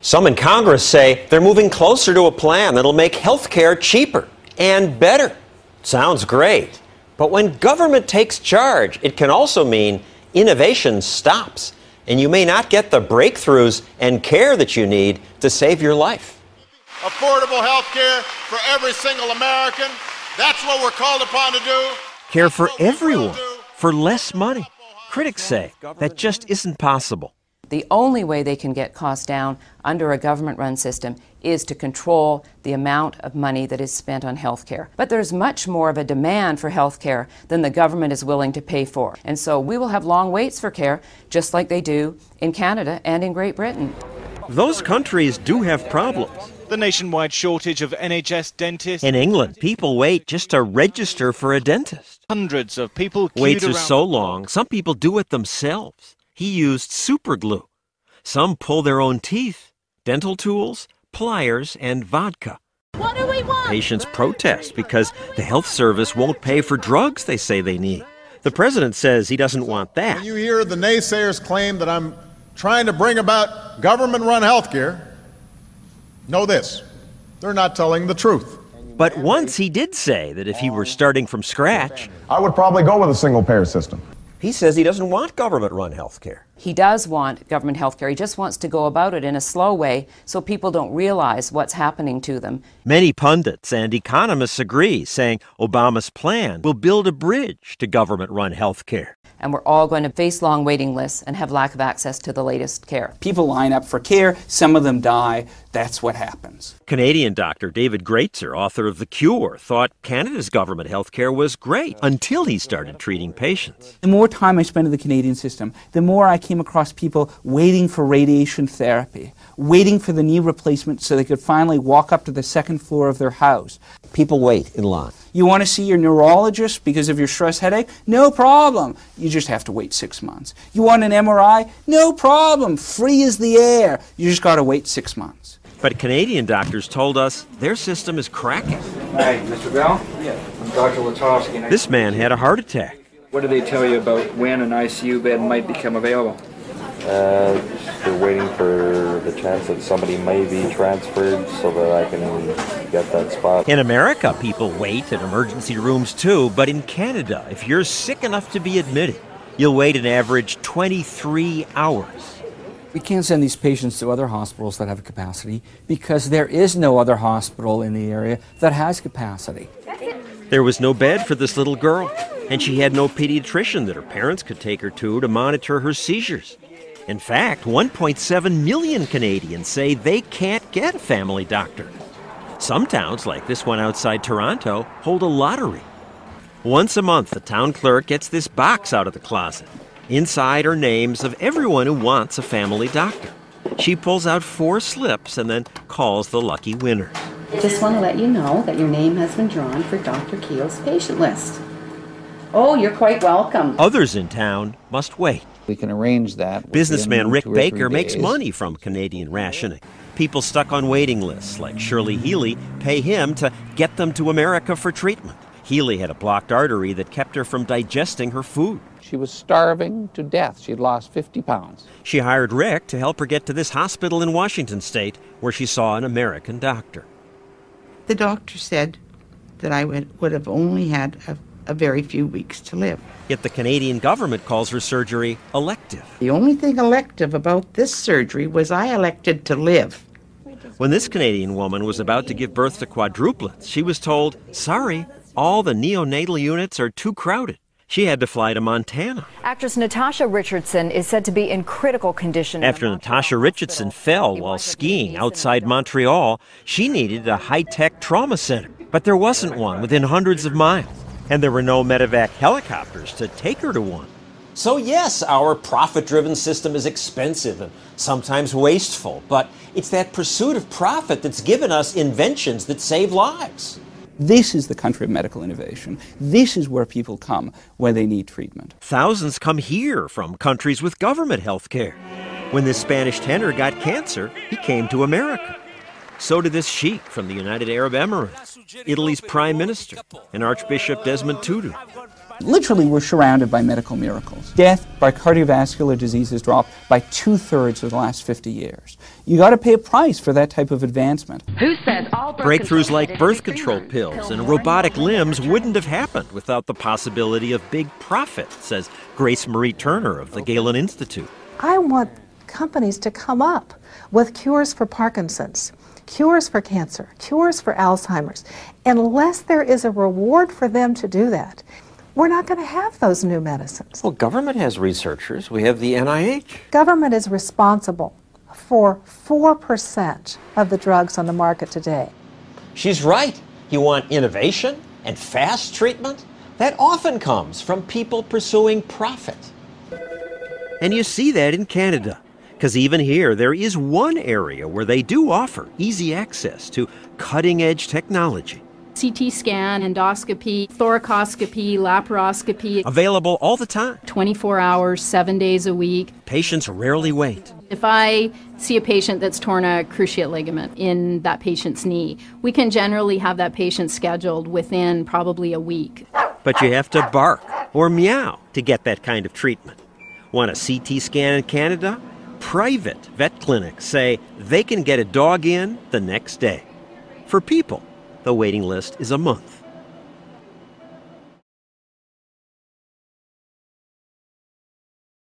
Some in Congress say they're moving closer to a plan that'll make health care cheaper and better. Sounds great. But when government takes charge, it can also mean innovation stops, and you may not get the breakthroughs and care that you need to save your life. Affordable health care for every single American. That's what we're called upon to do. Care for everyone for less money. Critics say that just isn't possible. The only way they can get costs down under a government-run system is to control the amount of money that is spent on health care. But there's much more of a demand for health care than the government is willing to pay for. And so we will have long waits for care, just like they do in Canada and in Great Britain. Those countries do have problems. The nationwide shortage of NHS dentists. In England, people wait just to register for a dentist. Hundreds of people queued Waits are around. so long, some people do it themselves. He used super glue. Some pull their own teeth, dental tools, pliers, and vodka. What do we want? Patients protest because the health service won't pay for drugs they say they need. The president says he doesn't want that. When you hear the naysayers claim that I'm trying to bring about government-run health care, know this, they're not telling the truth. But once he did say that if he were starting from scratch, I would probably go with a single-payer system. he says he doesn't want government-run health care. He does want government health care. He just wants to go about it in a slow way so people don't realize what's happening to them. Many pundits and economists agree, saying Obama's plan will build a bridge to government-run health care. And we're all going to face long waiting lists and have lack of access to the latest care. People line up for care, some of them die. That's what happens. Canadian doctor David Greitzer, author of The Cure, thought Canada's government health care was great until he started treating patients. The more time I spent in the Canadian system, the more I came across people waiting for radiation therapy, waiting for the knee replacement so they could finally walk up to the second floor of their house. People wait in line. You want to see your neurologist because of your stress headache? No problem. You just have to wait 6 months. You want an MRI? No problem. Free as the air. You just got to wait 6 months. But Canadian doctors told us their system is cracking. Hi, Mr. Bell? Yeah. I'm Dr. Latowski. This man had a heart attack. What do they tell you about when an ICU bed might become available? They're waiting for the chance that somebody may be transferred so that I can get that spot. In America, people wait at emergency rooms too, but in Canada, if you're sick enough to be admitted, you'll wait an average 23 hours. We can't send these patients to other hospitals that have capacity because there is no other hospital in the area that has capacity. There was no bed for this little girl, and she had no pediatrician that her parents could take her to monitor her seizures. In fact, 1.7 million Canadians say they can't get a family doctor. Some towns, like this one outside Toronto, hold a lottery. Once a month, the town clerk gets this box out of the closet. Inside are names of everyone who wants a family doctor. She pulls out 4 slips and then calls the lucky winner. I just want to let you know that your name has been drawn for Dr. Keel's patient list. Oh, you're quite welcome. Others in town must wait. We can arrange that. Businessman Rick Baker makes money from Canadian rationing. People stuck on waiting lists, like Shirley Healy, pay him to get them to America for treatment. Healy had a blocked artery that kept her from digesting her food. She was starving to death. She'd lost 50 pounds. She hired Rick to help her get to this hospital in Washington State, where she saw an American doctor. The doctor said that I would have only had a very few weeks to live. Yet the Canadian government calls her surgery elective. The only thing elective about this surgery was I elected to live. When this Canadian woman was about to give birth to quadruplets, she was told, sorry, all the neonatal units are too crowded. She had to fly to Montana. Actress Natasha Richardson is said to be in critical condition. After Natasha Richardson fell while skiing outside Montreal, she needed a high-tech trauma center. But there wasn't one within hundreds of miles. And there were no medevac helicopters to take her to one. So yes, our profit-driven system is expensive and sometimes wasteful, but it's that pursuit of profit that's given us inventions that save lives. This is the country of medical innovation. This is where people come when they need treatment. Thousands come here from countries with government health care. When this Spanish tenor got cancer, he came to America. So did this sheik from the United Arab Emirates, Italy's prime minister, and Archbishop Desmond Tutu. Literally, we're surrounded by medical miracles. Death by cardiovascular disease has dropped by 2/3 of the last 50 years. You got to pay a price for that type of advancement. Who says all Breakthroughs like birth control pills and robotic limbs wouldn't have happened without the possibility of big profit, says Grace Marie Turner of the Galen Institute. I want companies to come up with cures for Parkinson's, cures for cancer, cures for Alzheimer's. Unless there is a reward for them to do that, we're not going to have those new medicines. Well, government has researchers. We have the NIH. Government is responsible for 4% of the drugs on the market today. She's right. You want innovation and fast treatment? That often comes from people pursuing profit. And you see that in Canada, because even here there is one area where they do offer easy access to cutting-edge technology. CT scan, endoscopy, thoracoscopy, laparoscopy. Available all the time. 24 hours, 7 days a week. Patients rarely wait. If I see a patient that's torn a cruciate ligament in that patient's knee, we can generally have that patient scheduled within probably a week. But you have to bark or meow to get that kind of treatment. Want a CT scan in Canada? Private vet clinics say they can get a dog in the next day. For people, the waiting list is a month.